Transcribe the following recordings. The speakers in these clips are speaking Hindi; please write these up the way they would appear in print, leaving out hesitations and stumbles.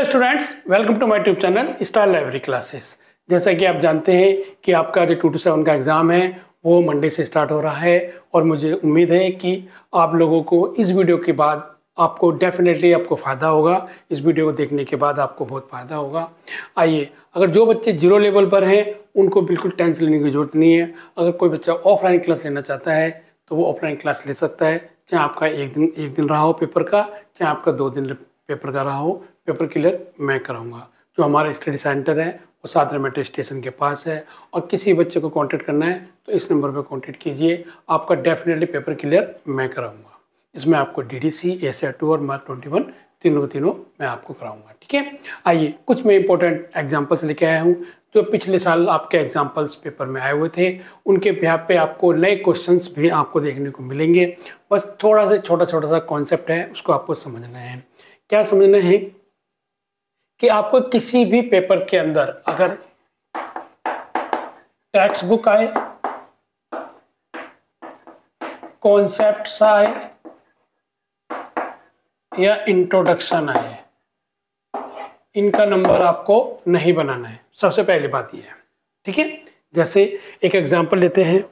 Students, welcome to my tube channel star library classes. जैसा कि आप जानते हैं कि आपका जो 2 to 7 का एग्ज़ाम है वो मंडे से स्टार्ट हो रहा है और मुझे उम्मीद है कि आप लोगों को इस वीडियो के बाद आपको डेफिनेटली आपको फ़ायदा होगा। इस वीडियो को देखने के बाद आपको बहुत फ़ायदा होगा। आइए, अगर जो बच्चे 0 लेवल पर हैं उनको बिल्कुल टेंशन लेने की ज़रूरत नहीं है। अगर कोई बच्चा ऑफलाइन क्लास लेना चाहता है तो वो ऑफलाइन क्लास ले सकता है, चाहे आपका एक दिन रहा हो पेपर का, चाहे आपका 2 दिन पेपर का रहा हो। पेपर क्लियर मैं कराऊंगा। जो हमारा स्टडी सेंटर है वो सादरा मेट्रो स्टेशन के पास है और किसी बच्चे को कांटेक्ट करना है तो इस नंबर पर कांटेक्ट कीजिए। आपका डेफिनेटली पेपर क्लियर मैं कराऊंगा। इसमें आपको डीडीसी, एशिया2 और मार्क 21 तीनों मैं आपको कराऊंगा। ठीक है, आइए कुछ मैं इंपॉर्टेंट एग्जाम्पल्स लेके आया हूँ जो पिछले साल आपके एग्जाम्पल्स पेपर में आए हुए थे। उनके बिहाफ पे आपको नए क्वेश्चंस भी आपको देखने को मिलेंगे। बस थोड़ा सा छोटा सा कॉन्सेप्ट है, उसको आपको समझना है। क्या समझना है कि आपको किसी भी पेपर के अंदर अगर टेक्स्ट बुक आए, कॉन्सेप्ट आए या इंट्रोडक्शन आए, इनका नंबर आपको नहीं बनाना है। सबसे पहली बात यह है, ठीक है। जैसे एक एग्जांपल लेते हैं।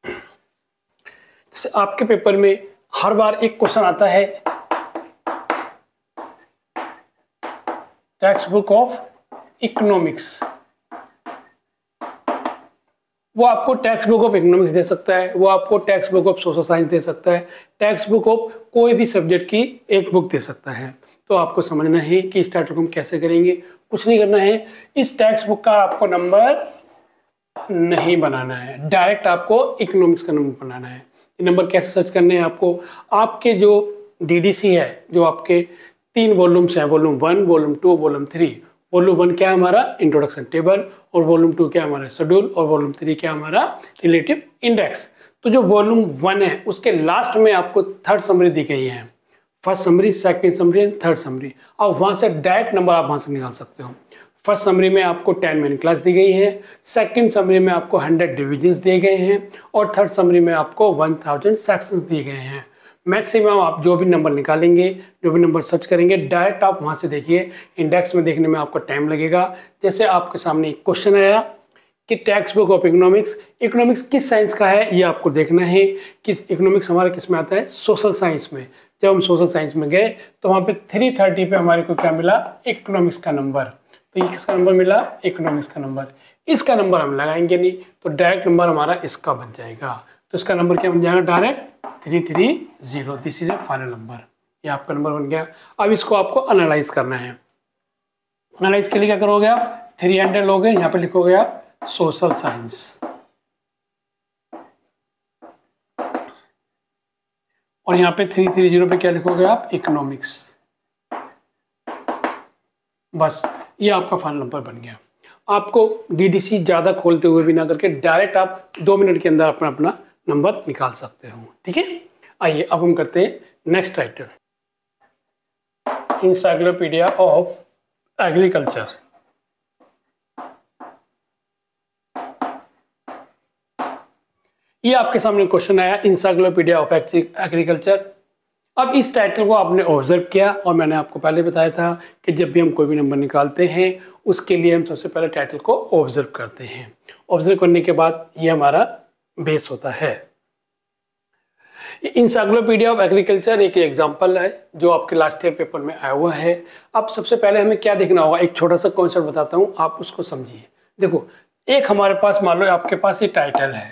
जैसे आपके पेपर में हर बार एक क्वेश्चन आता है, टेक्स्ट बुक ऑफ इकोनॉमिक्स। वो आपको टेक्स्ट बुक ऑफ इकोनॉमिक्स दे सकता है, वो आपको text book of social science दे सकता है, टेक्स्ट बुक ऑफ कोई भी सब्जेक्ट की एक बुक दे सकता है। तो आपको समझना है कि इस टाइटल को हम कैसे करेंगे। कुछ नहीं करना है, इस टेक्स्ट बुक का आपको नंबर नहीं बनाना है, डायरेक्ट आपको इकोनॉमिक्स का नंबर बनाना है। ये नंबर कैसे सर्च करने हैं आपको, आपके जो डीडीसी है, जो आपके 3 वॉल्यूम्स हैं, वॉल्यूम 1, वॉल्यूम 2, वॉल्यूम 3। वॉल्यूम 1 क्या है हमारा इंट्रोडक्शन टेबल, और वॉल्यूम 2 क्या है हमारा शेड्यूल, और वॉल्यूम 3 क्या है हमारा रिलेटिव इंडेक्स। तो जो वॉल्यूम 1 है उसके लास्ट में आपको थर्ड समरी दी गई है। First summary, second summary and third summary. अब वहां से डायरेक्ट नंबर आप वहां से निकाल सकते हो। फर्स्ट समरी में आपको 10 मेन क्लास दी गई है, सेकंड समरी में आपको 100 डिविजन्स दिए गए हैं और थर्ड समरी में आपको 1000 सेक्शंस दिए गए हैं। मैक्सिमम आप जो भी नंबर निकालेंगे, जो भी नंबर सर्च करेंगे, डायरेक्ट आप वहां से देखिए। इंडेक्स में देखने में आपको टाइम लगेगा। जैसे आपके सामने एक क्वेश्चन आया कि टेक्स्ट बुक ऑफ इकोनॉमिक्स किस साइंस का है, ये आपको देखना है कि इकोनॉमिक्स हमारा किस में आता है, सोशल साइंस में। जब हम सोशल साइंस में गए तो वहाँ पे 330 पे हमारे को क्या मिला, इकोनॉमिक्स का नंबर। तो ये किसका नंबर मिला, इकोनॉमिक्स का नंबर। इसका नंबर हम लगाएंगे नहीं तो डायरेक्ट नंबर हमारा इसका बन जाएगा। तो इसका नंबर क्या बन जाएगा, direct 330। This is a final number. ये आपका नंबर बन गया। अब इसको आपको एनालाइज करना है। एनालाइज के लिए क्या करोगे आप, 300 लोगे, यहाँ पे लिखोगे आप सोशल साइंस, और यहाँ पे 330 पे क्या लिखोगे आप, इकोनॉमिक्स। बस ये आपका फाइनल नंबर बन गया। आपको डीडीसी ज़्यादा खोलते हुए भी ना करके डायरेक्ट आप 2 मिनट के अंदर अपना नंबर निकाल सकते हो। ठीक है, आइए अब हम करते हैं next title, encyclopedia of agriculture. ये आपके सामने क्वेश्चन आया, इंसाइक्लोपीडिया ऑफ एग्रीकल्चर। अब इस टाइटल को आपने ऑब्जर्व किया और मैंने आपको पहले बताया था कि जब भी हम कोई भी नंबर निकालते हैं उसके लिए हम सबसे पहले टाइटल को ऑब्जर्व करते हैं। ऑब्जर्व करने के बाद ये हमारा बेस होता है। इंसाइक्लोपीडिया ऑफ एग्रीकल्चर एक एग्जाम्पल है जो आपके लास्ट ईयर पेपर में आया हुआ है। अब सबसे पहले हमें क्या देखना होगा, एक छोटा सा कॉन्सेप्ट बताता हूँ, आप उसको समझिए। देखो, एक हमारे पास मान लो आपके पास ये टाइटल है,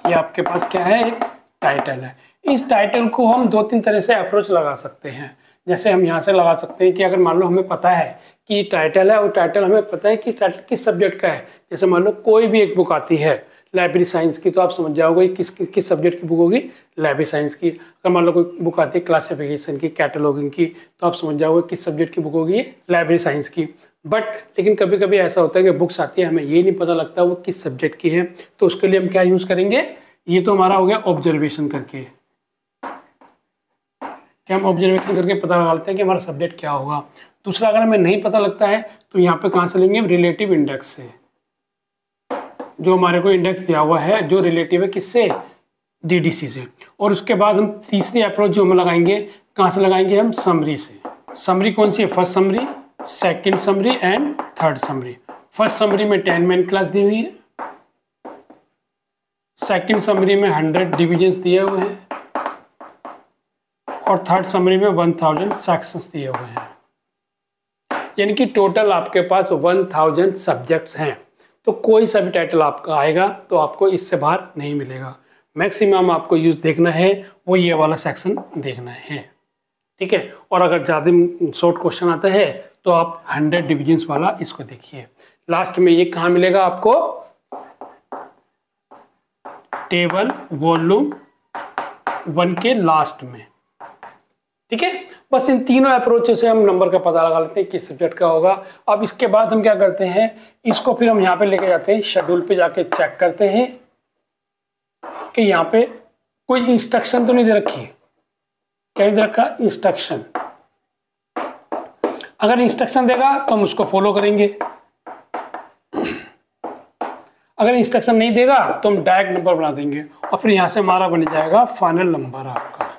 ये आपके पास क्या है, एक टाइटल है। इस टाइटल को हम 2-3 तरह से अप्रोच लगा सकते हैं। जैसे हम यहाँ से लगा सकते हैं कि अगर मान लो हमें पता है कि टाइटल है और टाइटल हमें पता है कि टाइटल किस सब्जेक्ट का है। जैसे मान लो कोई भी एक बुक आती है लाइब्रेरी साइंस की, तो आप समझ जाओगे किस सब्जेक्ट की बुक होगी, लाइब्रेरी साइंस की। अगर मान लो कोई बुक आती है क्लासिफिकेशन की, कैटलॉगिंग की, तो आप समझ जाओगे किस सब्जेक्ट की बुक होगी, लाइब्रेरी साइंस की। लेकिन कभी कभी ऐसा होता है कि बुक्स आती है, हमें ये नहीं पता लगता वो किस सब्जेक्ट की है। तो उसके लिए हम क्या यूज़ करेंगे, ये तो हमारा हो गया ऑब्जर्वेशन करके, कि हम ऑब्जर्वेशन करके पता लगा लेते हैं कि हमारा सब्जेक्ट क्या होगा। दूसरा, अगर हमें नहीं पता लगता है तो यहाँ पे कहाँ से लेंगे, रिलेटिव इंडेक्स से। जो हमारे को इंडेक्स दिया हुआ है जो रिलेटिव है किससे, डीडीसी से। और उसके बाद हम तीसरी अप्रोच जो हम लगाएंगे, कहाँ से लगाएंगे हम, समरी से। समरी कौन सी है? First summary, second summary and third summary. First summary में 10 मेन क्लास दी हुई है, सेकंड समरी में 100 डिविजन्स दिए हुए हैं और थर्ड समरी में 1000 सेक्शंस दिए हुए हैं। यानी कि टोटल आपके पास 1000 सब्जेक्ट्स हैं। तो कोई सा भी टाइटल आपका आएगा तो आपको इससे बाहर नहीं मिलेगा। मैक्सिमम आपको यूज देखना है वो ये वाला सेक्शन देखना है, ठीक है। और अगर ज़्यादा शॉर्ट क्वेश्चन आता है तो आप 100 डिविजन्स वाला इसको देखिए। लास्ट में ये कहाँ मिलेगा आपको? टेबल वॉल्यूम 1 के लास्ट में, ठीक है। बस इन तीनों अप्रोचों से हम नंबर का पता लगा लेते हैं किस सब्जेक्ट का होगा। अब इसके बाद हम क्या करते हैं, इसको फिर हम यहाँ पे लेके जाते हैं, शेड्यूल पे जाके चेक करते हैं कि यहाँ पे कोई इंस्ट्रक्शन तो नहीं दे रखी है। क्या नहीं दे रखा? इंस्ट्रक्शन। अगर इंस्ट्रक्शन देगा तो हम उसको फॉलो करेंगे, अगर इंस्ट्रक्शन नहीं देगा तो हम डायरेक्ट नंबर बना देंगे और फिर यहाँ से हमारा बन जाएगा फाइनल नंबर आपका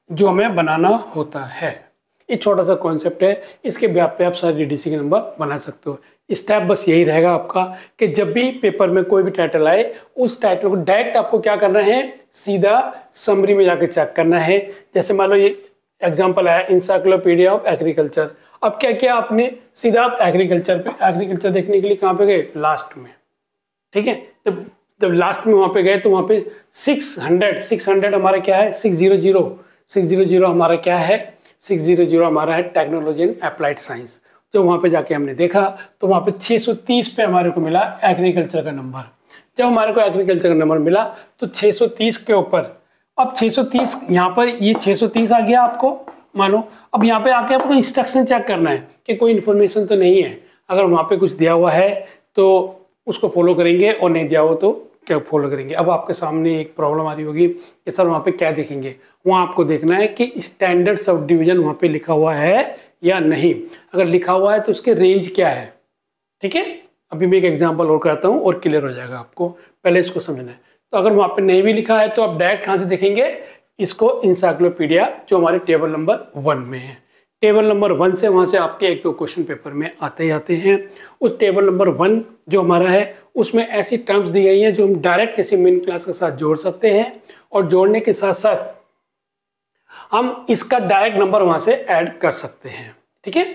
जो हमें बनाना होता है। ये छोटा सा कॉन्सेप्ट है, इसके व्याप पे आप सारे डीडीसी के नंबर बना सकते हो। स्टेप बस यही रहेगा आपका कि जब भी पेपर में कोई भी टाइटल आए उस टाइटल को डायरेक्ट आपको क्या करना है, सीधा समरी में जाके चेक करना है। जैसे मान लो ये एग्जाम्पल आया इंसाइक्लोपीडिया ऑफ एग्रीकल्चर। अब क्या किया आपने, सीधा आप एग्रीकल्चर देखने के लिए कहाँ पे गए? लास्ट में, ठीक है। जब लास्ट में वहाँ पे गए तो वहाँ पे 600 हमारा क्या है? 600 हमारा क्या है? 600 हमारा है टेक्नोलॉजी एंड अप्लाइड साइंस। जब वहाँ पे जाके हमने देखा तो वहाँ पे 630 पे हमारे को मिला एग्रीकल्चर का नंबर। जब हमारे को एग्रीकल्चर का नंबर मिला तो 630 के ऊपर, अब 630 यहाँ पर ये 630 आ गया आपको मानो। अब यहाँ पे आके आपको इंस्ट्रक्शन चेक करना है कि कोई इन्फॉर्मेशन तो नहीं है। अगर वहाँ पे कुछ दिया हुआ है तो उसको फॉलो करेंगे और नहीं दिया हो तो क्या फॉलो करेंगे। अब आपके सामने एक प्रॉब्लम आ रही होगी कि सर वहाँ पे क्या देखेंगे। वहाँ आपको देखना है कि स्टैंडर्ड सब डिवीजन वहाँ पे लिखा हुआ है या नहीं। अगर लिखा हुआ है तो उसके रेंज क्या है, ठीक है। अभी मैं एक एग्जांपल और करता हूँ और क्लियर हो जाएगा आपको, पहले इसको समझना है। तो अगर वहाँ पे नहीं भी लिखा है तो आप डायरेक्ट कहाँ से देखेंगे इसको? इंसाइक्लोपीडिया जो हमारे टेबल नंबर 1 में है। टेबल नंबर 1 से वहाँ से आपके 1-2 क्वेश्चन पेपर में आते ही आते हैं। उस टेबल नंबर 1 जो हमारा है उसमें ऐसी टर्म्स दी गई हैं जो हम डायरेक्ट किसी मेन क्लास के साथ जोड़ सकते हैं और जोड़ने के साथ साथ हम इसका डायरेक्ट नंबर वहाँ से ऐड कर सकते हैं, ठीक है।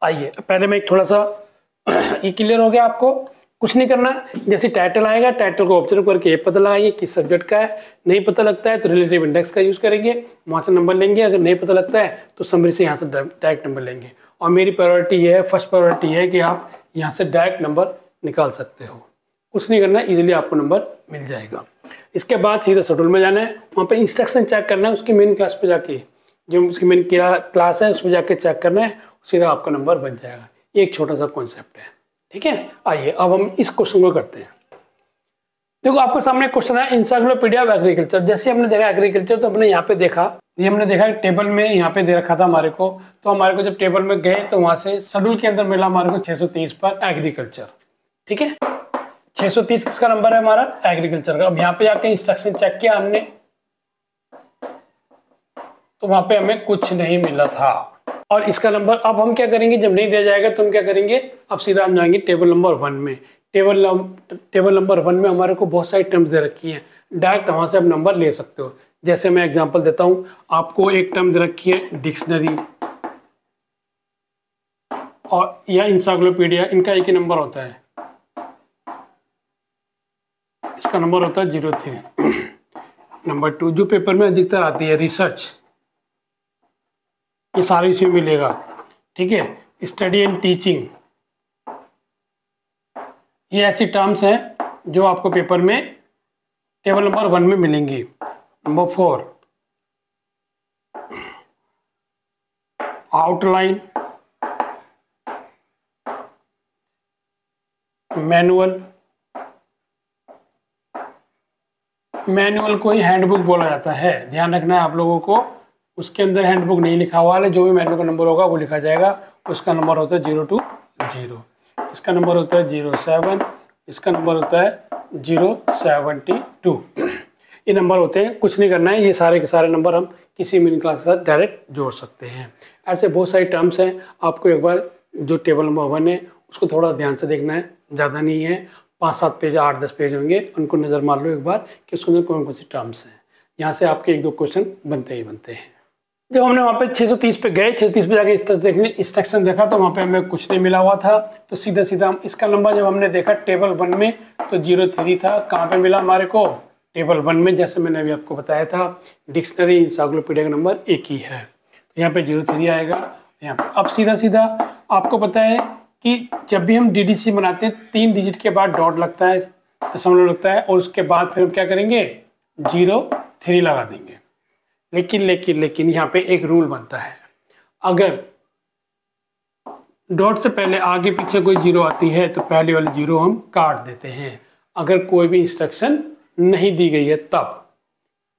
आइए पहले मैं एक थोड़ा सा ये क्लियर हो गया आपको। कुछ नहीं करना, जैसे टाइटल आएगा टाइटल को ऑब्जर्व करके ये पता लगाएंगे किस सब्जेक्ट का है। नहीं पता लगता है तो रिलेटिव इंडेक्स का यूज करेंगे, वहाँ से नंबर लेंगे। अगर नहीं पता लगता है तो समरी से यहाँ से डायरेक्ट नंबर लेंगे। और मेरी प्रायोरिटी ये है, फर्स्ट प्रायोरिटी है कि आप यहाँ से डायरेक्ट नंबर निकाल सकते हो। कुछ नहीं करना, इजीली आपको नंबर मिल जाएगा। इसके बाद सीधा शेड्यूल में जाना है, वहाँ पे इंस्ट्रक्शन चेक करना है, उसकी मेन क्लास पे जाके जो उसकी मेन क्लास है उस पर जाके चेक करना है, सीधा आपका नंबर बन जाएगा। ये एक छोटा सा कॉन्सेप्ट है, ठीक है। आइए अब हम इस क्वेश्चन को करते हैं। देखो आपके सामने क्वेश्चन है इंसाइक्लोपीडिया ऑफ एग्रीकल्चर। जैसे हमने देखा एग्रीकल्चर तो हमने यहाँ पे देखा, ये हमने देखा टेबल में यहाँ पे दे रखा था हमारे को। तो हमारे को जब टेबल में गए तो वहां से शेड्यूल के अंदर मिला हमारे को 630 पर एग्रीकल्चर, ठीक है। 630 किसका नंबर है? हमारा एग्रीकल्चर का। अब यहाँ पे जाके इंस्ट्रक्शन चेक किया हमने तो वहां पे हमें कुछ नहीं मिला था। और इसका नंबर अब हम क्या करेंगे, जब नहीं दिया जाएगा तो हम क्या करेंगे, अब सीधा हम जाएंगे टेबल नंबर 1 में। टेबल नंबर 1 में हमारे को बहुत सारी टर्म्स दे रखी हैं, डायरेक्ट वहां से आप नंबर ले सकते हो। जैसे मैं एग्जांपल देता हूं आपको, एक टर्म दे रखी है डिक्शनरी और या इंसाइक्लोपीडिया, इनका एक ही नंबर होता है, इसका नंबर होता है 03। नंबर 2 जो पेपर में अधिकतर आती है रिसर्च, ये सारी इसमें मिलेगा, ठीक है। स्टडी एंड टीचिंग, ये ऐसी टर्म्स हैं जो आपको पेपर में टेबल नंबर 1 में मिलेंगी। नंबर 4 आउटलाइन, मैनुअल, मैनुअल को ही हैंडबुक बोला जाता है, ध्यान रखना है आप लोगों को। उसके अंदर हैंडबुक नहीं लिखा हुआ है, जो भी मैनुअल का नंबर होगा वो लिखा जाएगा। उसका नंबर होता है 020, इसका नंबर होता है 07, इसका नंबर होता है 072। ये नंबर होते हैं, कुछ नहीं करना है, ये सारे के सारे नंबर हम किसी मेन क्लास के साथ डायरेक्ट जोड़ सकते हैं। ऐसे बहुत सारी टर्म्स हैं, आपको एक बार जो टेबल नंबर 1 है उसको थोड़ा ध्यान से देखना है, ज़्यादा नहीं है, 5-7 पेज 8-10 पेज होंगे, उनको नज़र मार लो एक बार कि उसके अंदर कौन कौन सी टर्म्स हैं। यहाँ से आपके 1-2 क्वेश्चन बनते ही बनते हैं। जब हमने वहाँ पे 630 पे गए, 630 पे जाके इंस्ट्रक्शन देखा तो वहाँ पे हमें कुछ नहीं मिला हुआ था, तो सीधा सीधा हम इसका नंबर जब हमने देखा टेबल 1 में तो 03 था। कहाँ पे मिला हमारे को? टेबल 1 में, जैसे मैंने अभी आपको बताया था, डिक्शनरी इंसाइक्लोपीडिया का नंबर 1 ही है, तो यहाँ पे 03 आएगा यहाँ पे। अब सीधा सीधा आपको पता है कि जब भी हम DDC बनाते हैं 3 डिजिट के बाद डॉट लगता है, दशमलव लगता है, और उसके बाद फिर हम क्या करेंगे 03 लगा देंगे। लेकिन यहाँ पे एक रूल बनता है, अगर डॉट से पहले आगे पीछे कोई जीरो आती है तो पहले वाली जीरो हम काट देते हैं। अगर कोई भी इंस्ट्रक्शन नहीं दी गई है तब।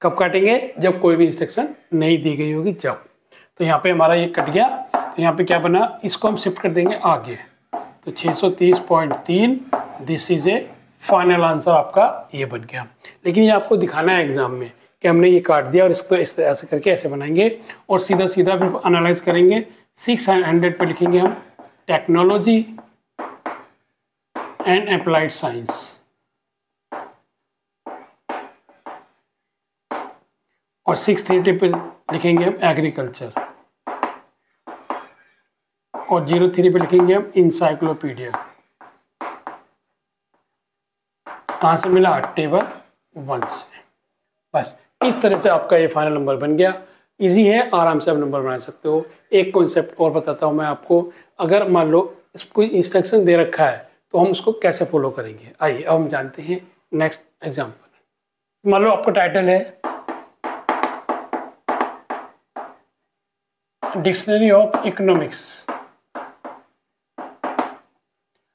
कब काटेंगे? जब कोई भी इंस्ट्रक्शन नहीं दी गई होगी जब। तो यहाँ पे हमारा ये कट गया, तो यहाँ पे क्या बना, इसको हम शिफ्ट कर देंगे आगे, तो 630.3 this is a final answer आपका ये बन गया। लेकिन ये आपको दिखाना है एग्जाम में कि हमने ये काट दिया और इसको इस तरह से करके ऐसे बनाएंगे और सीधा सीधा फिर एनालाइज करेंगे। 600 पे लिखेंगे हम टेक्नोलॉजी एंड अप्लाइड साइंस, और 630 पे लिखेंगे हम एग्रीकल्चर, और 03 पे लिखेंगे हम इंसाइक्लोपीडिया। कहाँ से मिला? टेबल 1 से। बस इस तरह से आपका ये फाइनल नंबर बन गया। इजी है, आराम से आप नंबर बना सकते हो। एक कॉन्सेप्ट और बताता हूँ मैं आपको, अगर मान लो इसको इंस्ट्रक्शन दे रखा है तो हम उसको कैसे फॉलो करेंगे। आइए अब हम जानते हैं नेक्स्ट एग्जाम्पल। मान लो आपका टाइटल है डिक्शनरी ऑफ इकोनॉमिक्स।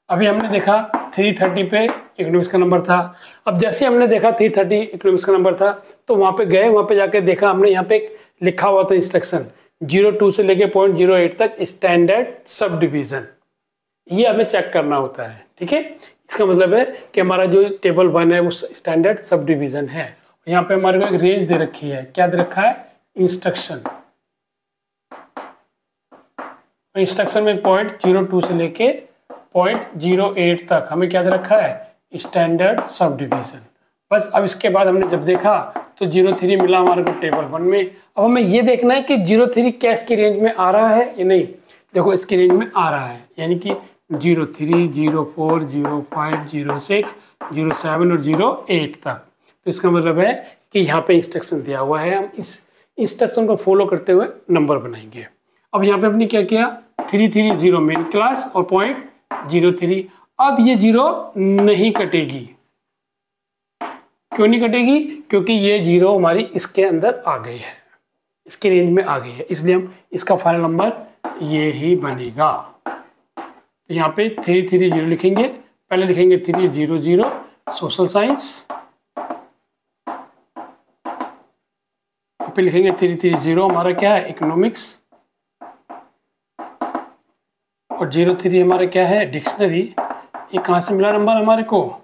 अभी हमने देखा 330 पे इकोनॉमिक्स का नंबर था। अब जैसे हमने देखा 330 इकोनॉमिक्स का नंबर था तो वहाँ पे गए, वहाँ पे जाके देखा हमने, यहाँ पे लिखा हुआ था इंस्ट्रक्शन 02 से लेके 0.08 तक स्टैंडर्ड सब डिवीजन। ये हमें चेक करना होता है, ठीक है। इसका मतलब है कि हमारा जो टेबल 1 है वो स्टैंडर्ड सब डिवीजन है। यहाँ पे हमारे को एक रेंज दे रखी है, क्या दे रखा है? इंस्ट्रक्शन। इंस्ट्रक्शन में 0.02 से लेके 0.08 तक हमें क्या दे रखा है? Standard sub division. बस अब इसके बाद हमने जब देखा तो 03 मिला हमारे को टेबल 1 में। अब हमें ये देखना है कि 03 क्या इसकी रेंज में आ रहा है या नहीं। देखो इसकी रेंज में आ रहा है, यानी कि 03, 04, 05, 06, 07 और 08 तक। तो इसका मतलब है कि यहाँ पे इंस्ट्रक्शन दिया हुआ है, हम इस इंस्ट्रक्शन को फॉलो करते हुए नंबर बनाएंगे। अब यहाँ पे हमने क्या किया, 330 मेन क्लास और 0.03। अब ये 0 नहीं कटेगी। क्यों नहीं कटेगी? क्योंकि ये 0 हमारी इसके अंदर आ गई है, इसकी रेंज में आ गई है, इसलिए हम इसका फाइनल नंबर ये ही बनेगा। तो यहाँ पे 330 लिखेंगे, पहले लिखेंगे 300 सोशल साइंस, फिर लिखेंगे 330 हमारा क्या है? इकोनॉमिक्स, और 03 हमारा क्या है? डिक्शनरी। ये कहाँ से मिला नंबर हमारे को?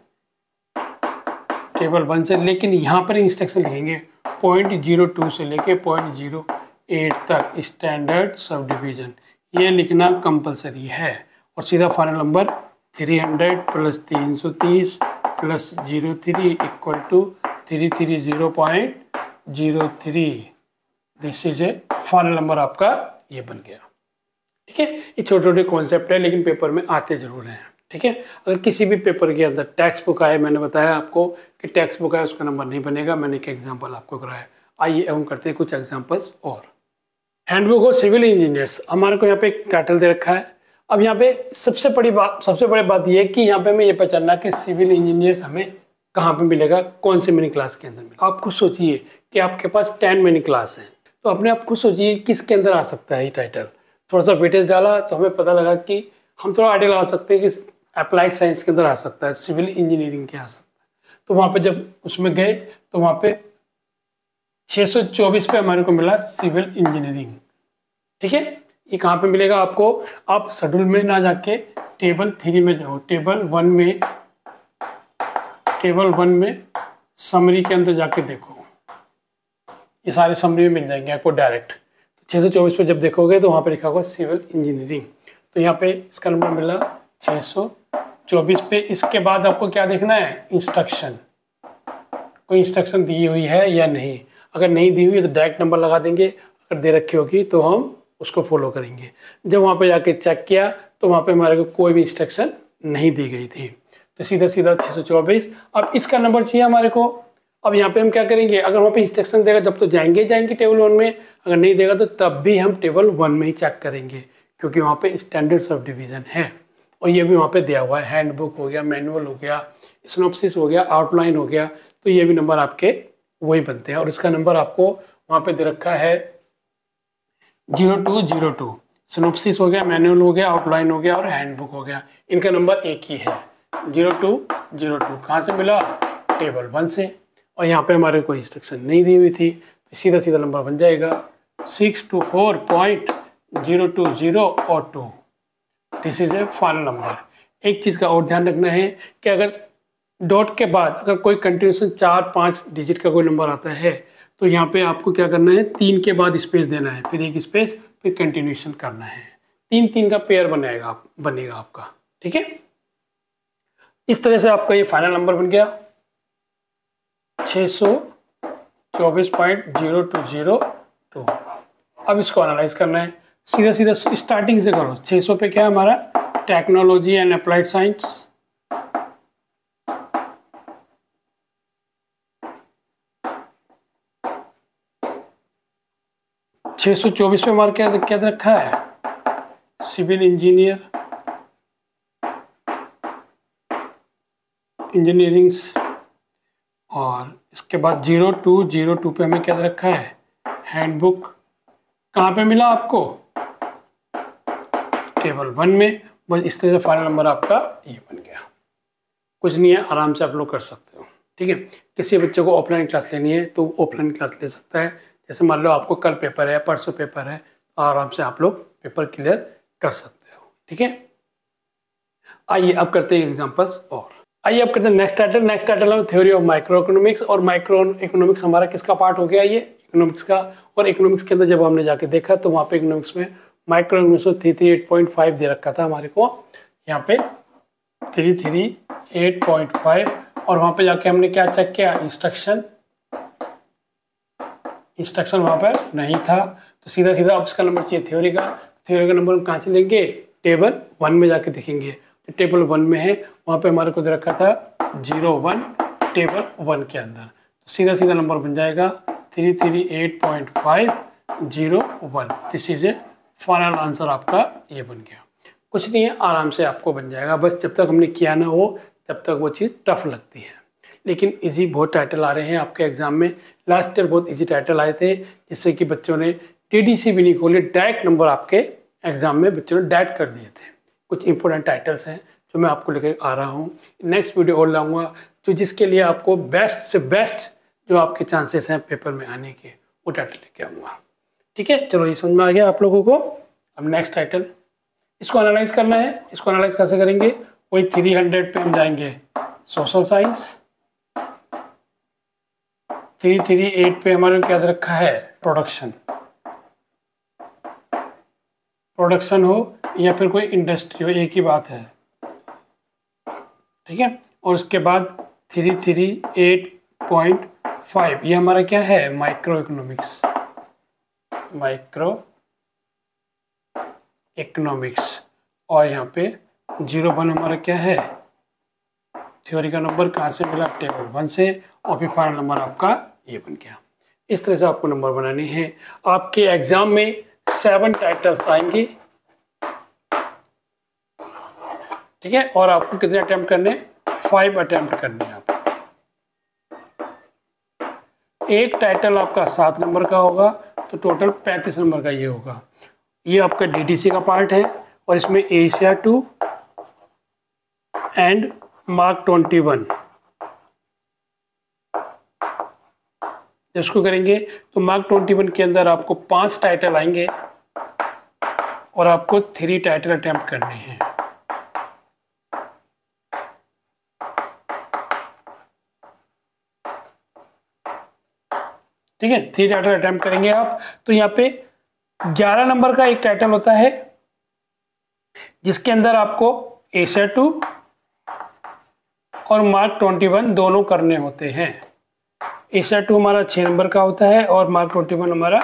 टेबल 1 से। लेकिन यहाँ पर इंस्ट्रक्शन लिखेंगे 0.02 से लेके 0.08 तक स्टैंडर्ड सब डिवीजन। ये लिखना कंपलसरी है। और सीधा final number 300 plus 330 plus 03 equal to 330.03। This is a final number आपका ये बन गया, ठीक है। ये छोटे छोटे कॉन्सेप्ट है लेकिन पेपर में आते जरूर हैं, ठीक है। अगर किसी भी पेपर के अंदर टेक्स्ट बुक आए, मैंने बताया आपको कि टेक्स्ट बुक आए उसका नंबर नहीं बनेगा, मैंने एक एग्जांपल आपको कराया। आइए हम करते हैं कुछ एग्जांपल्स और। हैंडबुक ऑफ सिविल इंजीनियर्स, हमारे को यहाँ पे एक टाइटल दे रखा है। अब यहाँ पे सबसे बड़ी बात यह है कि यहाँ पे हमें ये पहचानना कि सिविल इंजीनियर्स हमें कहाँ पे मिलेगा, कौन से मिनी क्लास के अंदर मिलेगा। आप खुद सोचिए कि आपके पास 10 मिनी क्लास है, तो अपने आप खुद सोचिए किसके अंदर आ सकता है ये टाइटल। थोड़ा सा वेटेज डाला तो हमें पता लगा कि हम थोड़ा आइडिया लगा सकते हैं कि अप्लाइड साइंस के अंदर आ सकता है, सिविल इंजीनियरिंग के आ सकता है। तो वहाँ पे जब उसमें गए तो वहाँ पे 624 पे हमारे को मिला सिविल इंजीनियरिंग, ठीक है। ये कहाँ पे मिलेगा आपको? आप शेड्यूल में ना जाके टेबल 3 में जाओ, टेबल 1 में समरी के अंदर जाके देखो, ये सारे समरी में मिल जाएंगे आपको डायरेक्ट। 624 पे जब देखोगे तो वहाँ पे लिखा होगा सिविल इंजीनियरिंग, तो यहाँ पे इसका नंबर मिला 624 पे। इसके बाद आपको क्या देखना है, इंस्ट्रक्शन, कोई इंस्ट्रक्शन दी हुई है या नहीं। अगर नहीं दी हुई है तो डायरेक्ट नंबर लगा देंगे, अगर दे रखी होगी तो हम उसको फॉलो करेंगे। जब वहाँ पे जाके चेक किया तो वहाँ पे हमारे को कोई भी इंस्ट्रक्शन नहीं दी गई थी, तो सीधा सीधा 624। अब इसका नंबर चाहिए हमारे को। अब यहाँ पे हम क्या करेंगे, अगर वहाँ पे इंस्ट्रक्शन देगा जब तो जाएंगे टेबल 1 में, अगर नहीं देगा तो तब भी हम टेबल 1 में ही चेक करेंगे, क्योंकि वहाँ पे स्टैंडर्ड सब डिवीज़न है और ये भी वहाँ पे दिया हुआ है। हैंडबुक हो गया, मैनुअल हो गया, सिनॉप्सिस हो गया, आउटलाइन हो गया, तो ये भी नंबर आपके वही बनते हैं। और इसका नंबर आपको वहाँ पे दे रखा है 0202। सिनॉप्सिस हो गया, मैनुअल हो गया, आउटलाइन हो गया और हैंडबुक हो गया, इनका नंबर एक ही है 0202। कहाँ से मिला, टेबल 1 से। और यहाँ पे हमारे कोई इंस्ट्रक्शन नहीं दी हुई थी, तो सीधा सीधा नंबर बन जाएगा 624.020 और 2। This is a final number. एक चीज़ का और ध्यान रखना है कि अगर डॉट के बाद अगर कोई कंटिन्यूशन 4-5 डिजिट का कोई नंबर आता है तो यहाँ पे आपको क्या करना है, 3 के बाद स्पेस देना है, फिर एक स्पेस, फिर कंटिन्यूशन करना है। 3-3 का पेयर बनेगा आपका, ठीक है। इस तरह से आपका ये फाइनल नंबर बन गया 624.0202। अब इसको एनालाइज करना है, सीधा सीधा स्टार्टिंग से करो। 600 पे क्या है हमारा, टेक्नोलॉजी एंड अप्लाइड साइंस। छः सौ 24 पे हमारा क्या रखा है, सिविल इंजीनियरिंग्स। और इसके बाद 0202 पे हमें क्या रखा है, हैंडबुक। कहाँ पे मिला आपको, टेबल 1 में। बस इस तरह से फाइनल नंबर आपका ये बन गया। कुछ नहीं है, आराम से आप लोग कर सकते हो, ठीक है। किसी बच्चे को ऑफलाइन क्लास लेनी है तो ऑफलाइन क्लास ले सकता है। जैसे मान लो आपको कल पेपर है, परसों पेपर है, तो आराम से आप लोग पेपर क्लियर कर सकते हो, ठीक है। आइए अब करते हैं एग्जांपल्स और आइए अब करते हैं नेक्स्ट टाइटल। नेक्स्ट टाइटल है थ्योरी ऑफ माइक्रो इकोनॉमिक्स। और माइक्रो इकोनॉमिक्स हमारा किसका पार्ट हो गया, ये इकोनॉमिक्स का। और इकोनॉमिक्स के अंदर जब हमने जाके देखा तो वहाँ पे इकोनॉमिक्स में माइक्रो इकोनॉमिक्स में 338.5 दे रखा था हमारे को, यहाँ पे 338.5। और वहाँ पे जाके हमने क्या चेक किया, इंस्ट्रक्शन वहाँ पर नहीं था, तो सीधा सीधा अब इसका नंबर चाहिए थ्योरी का। थ्योरी का नंबर हम कहाँ से लेंगे, टेबल 1 में जाके देखेंगे। तो टेबल 1 में है, वहाँ पे हमारे को दे रखा था 01 टेबल 1 के अंदर, तो सीधा सीधा नंबर बन जाएगा 338.501। This is a final answer आपका ये बन गया। कुछ नहीं है, आराम से आपको बन जाएगा। बस जब तक हमने किया ना हो तब तक वो चीज़ टफ लगती है, लेकिन इजी बहुत टाइटल आ रहे हैं आपके एग्जाम में। लास्ट ईयर बहुत इजी टाइटल आए थे, जिससे कि बच्चों ने टीडीसी भी नहीं खोली, डायरेक्ट नंबर आपके एग्जाम में बच्चों ने डायरेक्ट कर दिए थे। कुछ इंपॉर्टेंट टाइटल्स हैं जो मैं आपको लेकर आ रहा हूँ। नेक्स्ट वीडियो और लाऊंगा तो जिसके लिए आपको बेस्ट से बेस्ट जो आपके चांसेस हैं पेपर में आने के, वो टाइटल लेके आऊँगा, ठीक है। चलो ये समझ में आ गया आप लोगों को। अब नेक्स्ट टाइटल, इसको एनालाइज करना है। इसको एनालाइज कैसे करेंगे, वही 300 पे हम जाएंगे सोशल साइंस। 338 पे हमारे क्या रखा है, प्रोडक्शन हो या फिर कोई इंडस्ट्री हो, एक ही बात है, ठीक है। और उसके बाद 338.5 ये हमारा क्या है, माइक्रो इकोनॉमिक्स। और यहाँ पे 01 हमारा क्या है, थ्योरी का नंबर कहाँ से मिला, टेबल 1 से। और फिर फाइनल नंबर आपका ये बन गया। इस तरह से आपको नंबर बनाने हैं। आपके एग्जाम में 7 टाइटल्स आएंगे, ठीक है। और आपको कितने अटेम्प्ट करने, 5 अटेम्प्ट करने हैं आपको। एक टाइटल आपका 7 नंबर का होगा, तो टोटल 35 नंबर का ये होगा। ये आपका डीडीसी का पार्ट है और इसमें एशिया 2 एंड मार्क 21 इसको करेंगे। तो मार्क 21 के अंदर आपको 5 टाइटल आएंगे और आपको 3 टाइटल अटेम्प्ट करने हैं, ठीक है। 3 टाइटल अटेम्प्ट करेंगे आप। तो यहाँ पे 11 नंबर का एक टाइटल होता है जिसके अंदर आपको एशर 2 और मार्क 21 दोनों करने होते हैं। एशर 2 हमारा 6 नंबर का होता है और मार्क 21 हमारा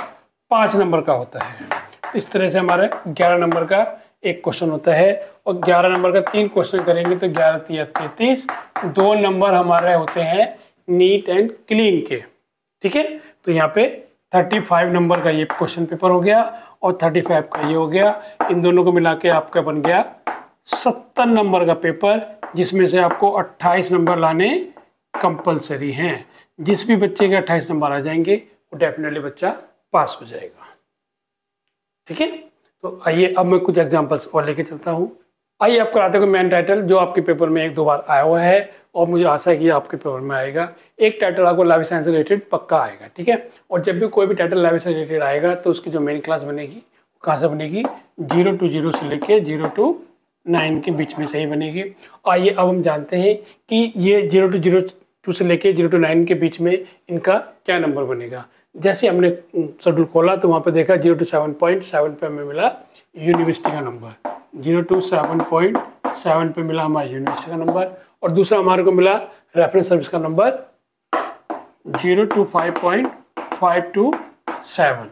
5 नंबर का होता है। इस तरह से हमारा 11 नंबर का एक क्वेश्चन होता है और 11 नंबर का 3 क्वेश्चन करेंगे तो 11 3 33, 2 नंबर हमारे होते हैं नीट एंड क्लीन के। ठीक है, तो यहाँ पे 35 नंबर का ये क्वेश्चन पेपर हो गया और 35 का ये हो गया। इन दोनों को मिला के आपका बन गया 70 नंबर का पेपर, जिसमें से आपको 28 नंबर लाने कंपलसरी हैं। जिस भी बच्चे के 28 नंबर आ जाएंगे वो डेफिनेटली बच्चा पास हो जाएगा। ठीक है, तो आइए अब मैं कुछ एग्जांपल्स और लेके चलता हूँ। आइए आपको कराते हैं मेन टाइटल जो आपके पेपर में 1-2 बार आया हुआ है और मुझे आशा है कि आपके पेपर में आएगा। एक टाइटल आपको लाइफ साइंस से रिलेटेड पक्का आएगा। ठीक है, और जब भी कोई भी टाइटल लाइफ से रिलेटेड आएगा तो उसकी जो मेन क्लास बनेगी कहाँ से बनेगी, 0 to 0 से लेके 0 to 9 के बीच में से ही बनेगी। आइए अब हम जानते हैं कि ये 0 to 02 से लेके 0 to 9 के बीच में इनका क्या नंबर बनेगा। जैसे हमने शेड्यूल खोला तो वहाँ पे देखा 0 to 7.7 पे हमें मिला यूनिवर्सिटी का नंबर, 0 to 7.7 पे मिला हमारा यूनिवर्सिटी का नंबर, और दूसरा हमारे को मिला रेफरेंस सर्विस का नंबर 0 to 5.527।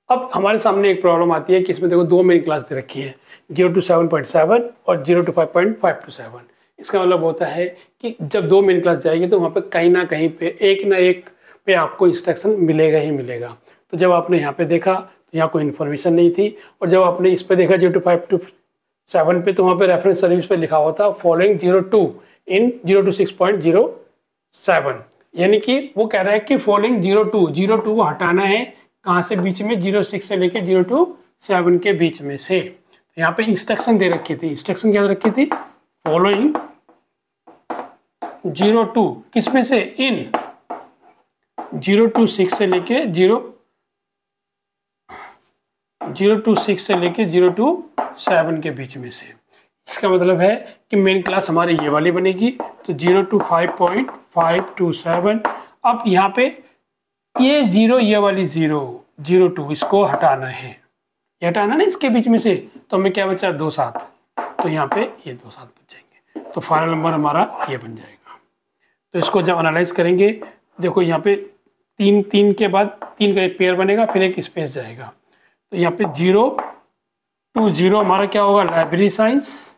अब हमारे सामने एक प्रॉब्लम आती है कि इसमें देखो 2 मेन क्लास दे रखी है, 0 to 7.7 और 0 to 5.527। इसका मतलब होता है कि जब 2 मेन क्लास जाएगी तो वहाँ पे कहीं ना कहीं पे एक ना एक पे आपको इंस्ट्रक्शन मिलेगा ही मिलेगा। तो जब आपने यहाँ पे देखा तो यहाँ कोई इन्फॉर्मेशन नहीं थी, और जब आपने इस पे देखा 0 to 5.7 पे तो वहाँ पे रेफरेंस सर्विस पे लिखा हुआ था फॉलोइंग 02 इन 0 to 6.07, यानी कि वो कह रहा है कि फॉलोइंग 02 को हटाना है कहाँ से, बीच में 06 से लेके 0 to 7 के बीच में से। तो यहाँ पे इंस्ट्रक्शन दे रखी थी, इंस्ट्रक्शन क्या रखी थी, फॉलोइंग 02 किस में से, इन 0 to 6 से लेके 0 to 6 से लेके 0 to 7 के बीच में से। इसका मतलब है कि मेन क्लास हमारी ये वाली बनेगी, तो 0 to 5.527। अब यहाँ पे ये 0, ये वाली 0 2 इसको हटाना है, ये हटाना ना इसके बीच में से, तो हमें क्या बचा 2 7, तो यहाँ पे ये 2 7 बच जाएंगे, तो फाइनल नंबर हमारा ये बन जाएगा। तो इसको जब एनालाइज करेंगे, देखो यहाँ पे 3 के बाद 3 का एक पेयर बनेगा, फिर एक स्पेस जाएगा, तो यहाँ पे 0 to 0 हमारा क्या होगा, लाइब्रेरी साइंस।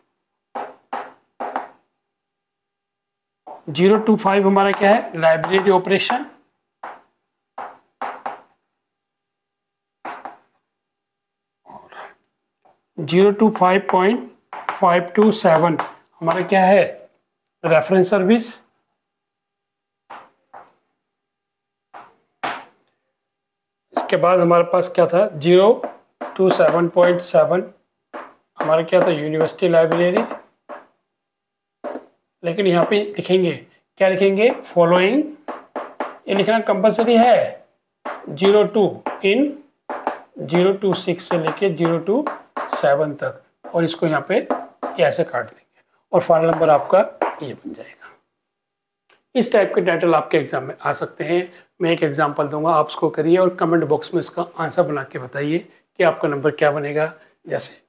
0 to 5 हमारा क्या है, लाइब्रेरी ऑपरेशन। 0 to 5.527 हमारा क्या है, रेफरेंस सर्विस। इसके बाद हमारे पास क्या था, 0 to 7.7 हमारा क्या था, यूनिवर्सिटी लाइब्रेरी। लेकिन यहाँ पे लिखेंगे, क्या लिखेंगे, फॉलोइंग, ये लिखना कंपलसरी है, 0 to इन 0 to 6 से लेके 0 to 7 तक, और इसको यहाँ पे ऐसे काट देंगे और फाइनल नंबर आपका ये बन जाएगा। इस टाइप के टाइटल आपके एग्जाम में आ सकते हैं। मैं एक एग्जांपल दूंगा, आप उसको करिए और कमेंट बॉक्स में इसका आंसर बना के बताइए कि आपका नंबर क्या बनेगा। जैसे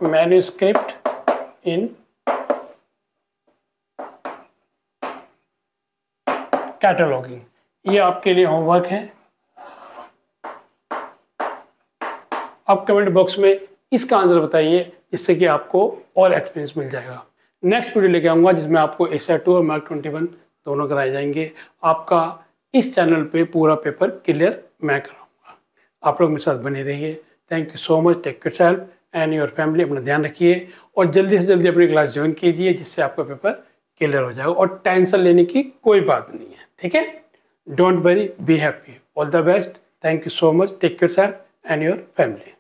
मैन्युस्क्रिप्ट इन कैटलॉगिंग, ये आपके लिए होमवर्क है। आप कमेंट बॉक्स में इसका आंसर बताइए, जिससे कि आपको और एक्सपीरियंस मिल जाएगा। नेक्स्ट वीडियो लेके आऊँगा जिसमें आपको एशर 2 और मार्क 21 दोनों कराए जाएंगे। आपका इस चैनल पे पूरा पेपर क्लियर मैं कराऊंगा। आप लोग मेरे साथ बने रहिए। Thank you so much. Take care self and your family. अपना ध्यान रखिए और जल्दी से जल्दी अपनी क्लास ज्वाइन कीजिए, जिससे आपका पेपर क्लियर हो जाएगा और टेंशन लेने की कोई बात नहीं है। ठीक है, don't worry, be happy. All the best. Thank you so much. Take care self and your family.